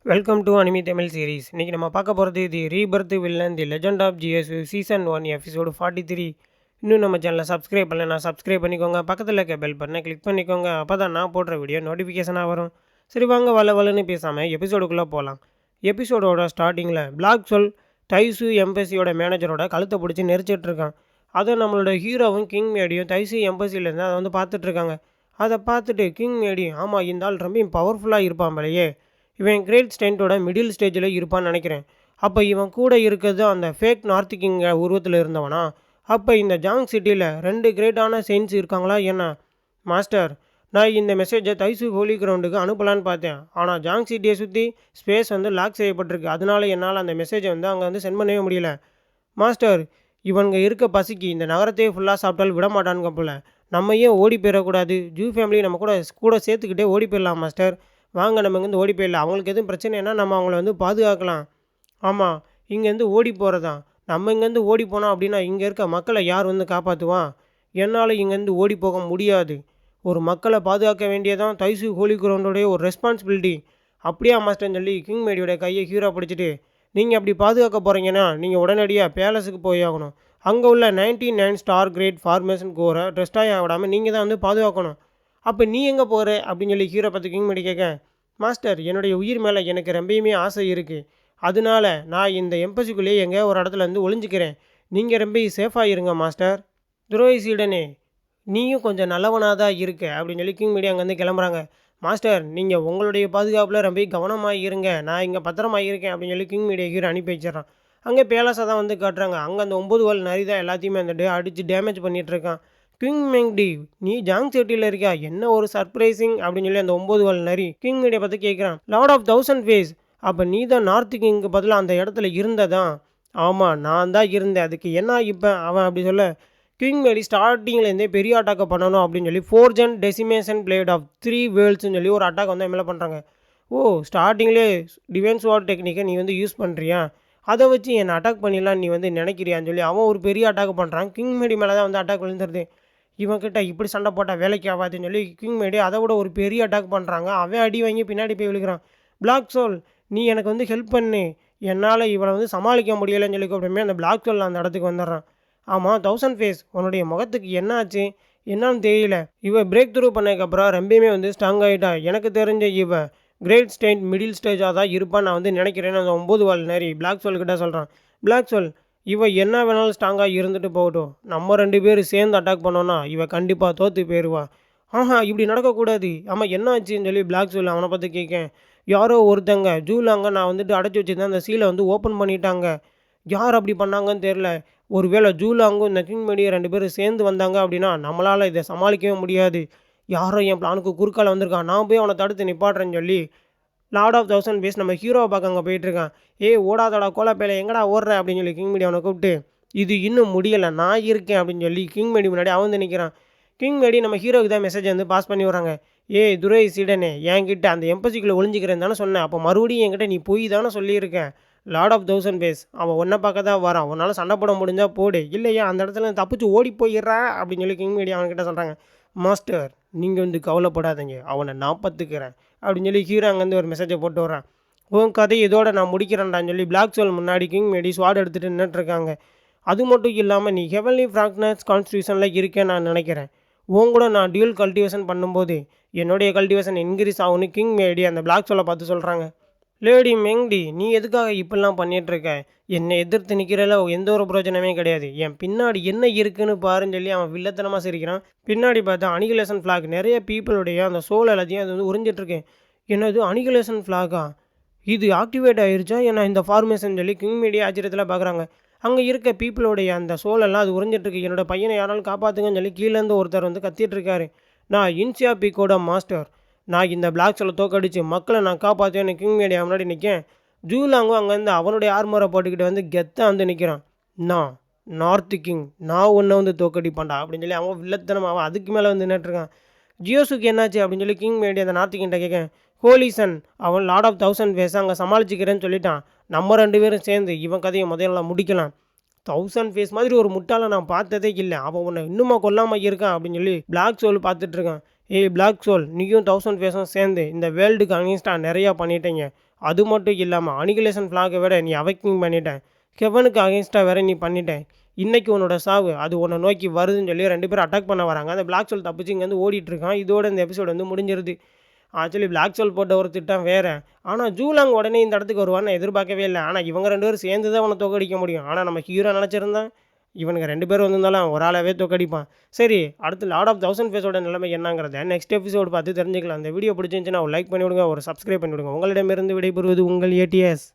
Welcome to anime Tamil series. இன்றைக்கி நம்ம பார்க்க போகிறது the rebirth villain the legend of GS season 1 episode 43. இன்னும் நம்ம சேனலை சப்ஸ்கிரைப் பண்ணலன்னா சப்ஸ்கிரைப் பண்ணிக்கோங்க. பக்கத்தில் இருக்க பெல் பட்டனை கிளிக் பண்ணிக்கோங்க. அப்போ தான் நான் போடுற வீடியோ நோட்டிஃபிகேஷனாக வரும். சரி வாங்க வளன்னு பேசாமல் எபிசோடுக்குள்ளே போகலாம். எபிசோடோட ஸ்டார்டிங்கில் பிளாக் சொல் தைசு எம்பசியோட மேனேஜரோட கழுத்தை பிடிச்சி நெரிச்சிட்ருக்கான். அதை நம்மளோட ஹீரோவும் கிங் மேடியும் தைசு எம்பசிலேருந்து அதை வந்து பார்த்துட்ருக்காங்க. அதை பார்த்துட்டு கிங் மேடி, ஆமாம் இந்த ஆள் ரொம்ப பவர்ஃபுல்லாக இருப்பான் போலையே, இவன் கிரேட் ஸ்டென்ட்டோட மிடில் ஸ்டேஜில் இருப்பான்னு நினைக்கிறேன். அப்போ இவன் கூட இருக்கிறது அந்த ஃபேக் நார்த் கிங் உருவத்தில் இருந்தவனா? அப்போ இந்த ஜாங் சிட்டியில் 2 கிரேட்டான செயின்ஸ் இருக்காங்களா என்ன? மாஸ்டர், நான் இந்த மெசேஜை தைசு ஹோலி கிரவுண்டுக்கு அனுப்பலான்னு பார்த்தேன். ஆனால் ஜாங் சிட்டியை சுற்றி ஸ்பேஸ் வந்து லாக் செய்யப்பட்டிருக்கு. அதனால என்னால் அந்த மெசேஜை வந்து அங்கே வந்து சென்ட் பண்ணவே முடியல. மாஸ்டர், இவங்க இருக்க பசிக்கு இந்த நகரத்தையே ஃபுல்லாக சாப்பிட்டால் விட மாட்டானுங்க போல. நம்ம ஏன் ஓடி போயிடக்கூடாது? ஜூ ஃபேமிலி நம்ம கூட சேர்த்துக்கிட்டே ஓடி போயிடலாம் மாஸ்டர். வாங்க நம்ம இங்கேருந்து ஓடி போயிடலாம். அவங்களுக்கு எதுவும் பிரச்சனைனா நம்ம அவங்கள வந்து பாதுகாக்கலாம். ஆமாம், இங்கேருந்து ஓடி போகிறதான். நம்ம இங்கேருந்து ஓடி போனோம் அப்படின்னா இங்கே இருக்க மக்களை யார் வந்து காப்பாற்றுவான்? என்னால் இங்கேருந்து ஓடி போக முடியாது. ஒரு மக்களை பாதுகாக்க வேண்டியதான் தைசு ஹோலி கிரவுண்டோடைய ஒரு ரெஸ்பான்சிபிலிட்டி. அப்படியா மாஸ்டர்னு சொல்லி கிங் மேடியோட கையை ஹீரோ பிடிச்சிட்டு, நீங்கள் அப்படி பாதுகாக்க போகிறீங்கன்னா நீங்கள் உடனடியாக பேலஸுக்கு போய் ஆகணும். அங்கே உள்ள 99 ஸ்டார் கிரேட் ஃபார்மேஷன் கோரை டெஸ்டாய் ஆகிடாமல் நீங்கள் தான் வந்து பாதுகாக்கணும். அப்போ நீ எங்கே போகிற அப்படின்னு சொல்லி ஹீரோ பார்த்து கிங் மேடி கேட்க, மாஸ்டர், என்னுடைய உயிர் மேலே எனக்கு ரொம்பயுமே ஆசை இருக்குது. அதனால நான் இந்த எம்பசிக்குள்ளேயே எங்கே ஒரு இடத்துல இருந்து ஒளிஞ்சிக்கிறேன். நீங்கள் ரொம்ப சேஃபாக இருங்க மாஸ்டர். துரோகி சீடனே, நீயும் கொஞ்சம் நல்லவனாக தான் இருக்க அப்படின்னு சொல்லி கிங் மேடி அங்கேருந்து கிளம்புறாங்க. மாஸ்டர், நீங்கள் உங்களுடைய பாதுகாப்பில் ரொம்ப கவனமாக இருங்க, நான் இங்கே பத்திரமாக இருக்கேன் அப்படின்னு சொல்லி கிங் மேடியை ஹீரோ அனுப்பி வச்சிடறான். அங்கே பேலஸாக தான் வந்து காட்டுறாங்க. அங்கே அந்த 9 வால் நரி தான் எல்லாத்தையுமே அந்த அடித்து டேமேஜ் பண்ணிகிட்ருக்கான். கிங் மெங்டி, நீ ஜாங் சிட்டியில் இருக்கியா? என்ன ஒரு சர்ப்ரைசிங் அப்படின்னு சொல்லி அந்த 9 வால் நரி கிங் மேடியை பார்த்து கேட்குறான். லார்ட் ஆஃப் 1000 ஃபேஸ், அப்போ நீ தான் நார்த் கிங்க்கு பதிலாக அந்த இடத்துல இருந்ததான்? ஆமாம், நான் தான் இருந்தேன். அதுக்கு என்ன இப்போ அவன் அப்படி சொல்ல, கிங் மேடி ஸ்டார்டிங்லேருந்தே பெரிய அட்டாக்கை பண்ணணும் அப்படின்னு சொல்லி 4 ஜென் டெசிமேஷன் பிளேட் ஆஃப் 3 வேர்ல்ட்ஸ்னு சொல்லி ஒரு அட்டாக் வந்து மேலே பண்ணுறாங்க. ஓ, ஸ்டார்டிங்லேயே டிஃபென்ஸ் வார் டெக்னிக்கை நீ வந்து யூஸ் பண்ணுறியா? அதை வச்சு என்னை அட்டாக் பண்ணிடலாம் நீ வந்து நினைக்கிறியான்னு சொல்லி அவன் ஒரு பெரிய அட்டாக் பண்ணுறான். கிங் மேடி மேலே தான் வந்து அட்டாக் விழுந்துருது. இவன்கிட்ட இப்படி சண்டை போட்டால் வேலைக்கு ஆகாதுன்னு சொல்லி கிங் மேடி அதை விட ஒரு பெரிய அட்டாக் பண்ணுறாங்க. அவன் அடி வாங்கி பின்னாடி போய் விழுகிறான். பிளாக் சோல், நீ எனக்கு வந்து ஹெல்ப் பண்ணு, என்னால் இவனை வந்து சமாளிக்க முடியலைன்னு சொல்லி கூப்பிட்டுமே அந்த பிளாக் சோல் அந்த இடத்துக்கு வந்துடுறான். ஆமாம், 1000 ஃபேஸ், உன்னுடைய முகத்துக்கு என்ன ஆச்சு? என்னன்னு தெரியல. இவ பிரேக் த்ரூ பண்ணதுக்கப்புறம் ரொம்பவுமே வந்து ஸ்ட்ராங் ஆகிட்டா. எனக்கு தெரிஞ்ச இவ கிரேட் ஸ்டேட் மிடில் ஸ்டேஜாக தான் இருப்பான்னு நான் வந்து நினைக்கிறேன்னு அந்த 9 வால் நரி பிளாக் சோல்கிட்ட சொல்கிறான். பிளாக் சோல், இவ என்ன வேணாலும் ஸ்ட்ராங்காக இருந்துட்டு போகட்டும், நம்ம 2 பேரும் சேர்ந்து அட்டாக் பண்ணோன்னா இவ கண்டிப்பாக தோற்று போயிடுவா. ஆஹா, இப்படி நடக்கக்கூடாது. ஆமாம், என்ன ஆச்சுன்னு சொல்லி பிளாக் சோல் அவனை பார்த்து கேட்கேன். யாரோ ஒருத்தங்க ஜூலாங்க நான் வந்துட்டு அடைச்சி வச்சுருந்தேன், அந்த சீலை வந்து ஓப்பன் பண்ணிட்டாங்க. யார் அப்படி பண்ணாங்கன்னு தெரில. ஒருவேளை ஜூலாங்கும் இந்த கிங் மேடியும் 2 பேரும் சேர்ந்து வந்தாங்க அப்படின்னா நம்மளால் இதை சமாளிக்கவே முடியாது. யாரோ என் பிளானுக்கு குறுக்கால வந்திருக்கான், நான் போய் அவனை தடுத்து நிப்பாட்டுறேன்னு சொல்லி லார்ட் ஆஃப் 1000 ஃபேஸ் நம்ம ஹீரோவை பார்க்க அங்கே போயிட்டுருக்கான். ஓடாதடா கோலப்பேல, எங்கடா ஓடுற அப்படின்னு சொல்லி கிங் மேடி அவனை கூப்பிட்டு, இது இன்னும் முடியலை, நான் இருக்கேன் அப்படின்னு சொல்லி கிங் மேடி முன்னாடி அவன் வந்து நிற்கிறான். கிங் மேடி நம்ம ஹீரோவுக்கு தான் மெசேஜ் வந்து பாஸ் பண்ணி வராங்க. துரை சீடனே, என்கிட்ட அந்த எம்பசிக்குள்ளே ஒளிஞ்சிக்கிறேன்னு தானே சொன்னேன், அப்போ மறுபடியும் என்கிட்ட நீ போய் தானே சொல்லியிருக்கேன். லார்ட் ஆஃப் 1000 ஃபேஸ் அவன் ஒன்றை பார்க்க தான் வரான், உன்னால் சண்டை போட முடிஞ்சால் போடு, இல்லையா அந்த இடத்துல தப்பிச்சு ஓடி போயிடுறா அப்படின்னு சொல்லி கிங் மேடி அவன்கிட்ட சொல்கிறாங்க. மாஸ்டர், நீங்கள் வந்து கவலைப்படாதீங்க, அவனை நான் பார்த்துக்கிறேன் அப்படின்னு சொல்லி ஹீரோ அங்கேருந்து ஒரு மெசேஜை போட்டு வரான். உன் கதை இதோட நான் முடிக்கிறேன்டான்னு சொல்லி பிளாக் சோல் முன்னாடி கிங் மேடி ஸ்வாட் எடுத்துகிட்டு நின்றுட்டுருக்காங்க. அது மட்டும் இல்லாமல் நீ ஹெவன்லி ஃப்ராங்க்னஸ் கான்ஸ்டியூஷனில் இருக்கேன்னு நான் நினைக்கிறேன். உன் கூட நான் டியூல் கல்டிவேஷன் பண்ணும்போது என்னுடைய கல்டிவேஷன் இன்க்ரீஸ் ஆகும்னு கிங் மேடி அந்த பிளாக் சோலை பார்த்து சொல்கிறாங்க. லேடி மெங்டி, நீ எதுக்காக இப்படிலாம் பண்ணிகிட்ருக்க? என்னை எதிர்த்து நிற்கிறல எந்த ஒரு பிரயோஜனமே கிடையாது. என் பின்னாடி என்ன இருக்குன்னு பாருன்னு சொல்லி அவன் வில்லத்தனமாக சிரிக்கிறான். பின்னாடி பார்த்தா அனிகுலேஷன் ஃப்ளாக் நிறைய பீப்புளுடைய அந்த சோல் எல்லாத்தையும் அது வந்து உறிஞ்சிட்ருக்கேன். என்னது அனிகுலேஷன் ஃப்ளாகா? இது ஆக்டிவேட் ஆகிருச்சா என்ன இந்த ஃபார்மேஷன் சொல்லி கிங் மீடியா ஆச்சரியத்தில் பார்க்குறாங்க. அங்கே இருக்க பீப்புளுடைய அந்த சோலெல்லாம் அது உறிஞ்சிட்ருக்கு. என்னோட பையனை யாராலும் காப்பாற்றுங்கன்னு சொல்லி கீழேருந்து ஒருத்தர் வந்து கத்திட்டுருக்காரு. நான் இன்சியா பீக்கோட மாஸ்டர், நான் இந்த பிளாக் சோலை தோக்கடிச்சு மக்களை நான் காப்பாற்றுவேன்னு கிங் மீடியா முன்னாடி நிற்கேன். ஜூலாங்கும் அங்கேருந்து அவனுடைய ஆர்மரை போட்டுக்கிட்டு வந்து கெத்தாக வந்து நிற்கிறான். நான் நார்த்து கிங், நான் ஒன்றை வந்து தோக்கடிப்பான்டா அப்படின்னு சொல்லி அவன் வில்லத்தனம் அவன் அதுக்கு மேலே வந்து நின்றுருக்கான். ஜியோஸுக்கு என்னாச்சு அப்படின்னு சொல்லி கிங் மேடி அந்த நார்த்து கிங்கிட்ட கேட்கேன். ஹோலிசன் அவன் லார்ட் ஆஃப் 1000 ஃபேஸ் அங்கே சமாளிச்சிக்கிறேன்னு சொல்லிட்டான். நம்ம 2 பேரும் சேர்ந்து இவன் கதையை முதல்ல முடிக்கலாம். 1000 ஃபேஸ் மாதிரி ஒரு முட்டாளை நான் பார்த்ததே இல்லை, அவன் உன்னை இன்னுமா கொல்லாமல் இருக்கான் அப்படின்னு சொல்லி பிளாக் சோல் பார்த்துட்ருக்கான். பிளாக் சோல், நீயும் 1000 ஃபேஸும் சேர்ந்து இந்த வேர்ல்டுக்கு அகென்ஸ்டாக நிறையா பண்ணிட்டீங்க. அது மட்டும் இல்லாமல் அனிகிலேஷன் ஃப்ளாகை விட நீ அவைக்கிங் பண்ணிட்டேன், கெவனுக்கு அகேன்ஸ்டாக வேற நீ பண்ணிட்டேன். இன்றைக்கி உன்னோட சாவு அது உன்னை நோக்கி வருதுன்னு சொல்லி 2 பேரும் அட்டாக் பண்ண வராங்க. அந்த பிளாக் சோல் தப்பிச்சு இங்கே வந்து ஓடிட்டுருக்கான். இதோட இந்த எபிசோடு வந்து முடிஞ்சிருது. ஆக்சுவலி பிளாக் சோல் போட்ட ஒரு திட்டம் வேறு. ஆனால் ஜூலாங் உடனே இந்த இடத்துக்கு வருவான்னு எதிர்பார்க்கவே இல்லை. ஆனால் இவங்க 2 பேரும் சேர்ந்து தான் அவனை தோக்கடிக்க முடியும். ஆனால் நம்ம ஹீரோ நினச்சிருந்தான் இவனுங்க 2 பேர் வந்திருந்தாலும் ஒரு ஆளாவே தோக்கடிப்பான். சரி, அடுத்து லார்ட் ஆஃப் 1000 ஃபேஸோட நிலைமை என்னங்கிறத நெக்ஸ்ட் எபிசோடு பார்த்து தெரிஞ்சுக்கலாம். அந்த வீடியோ பிடிச்சிருந்துச்சுன்னா ஒரு லைக் பண்ணி விடுங்க, ஒரு சப்ஸ்கிரைப் பண்ணி விடுங்க. உங்களிடமிருந்து விடைபெறுவது உங்கள் ஏடிஎஸ்.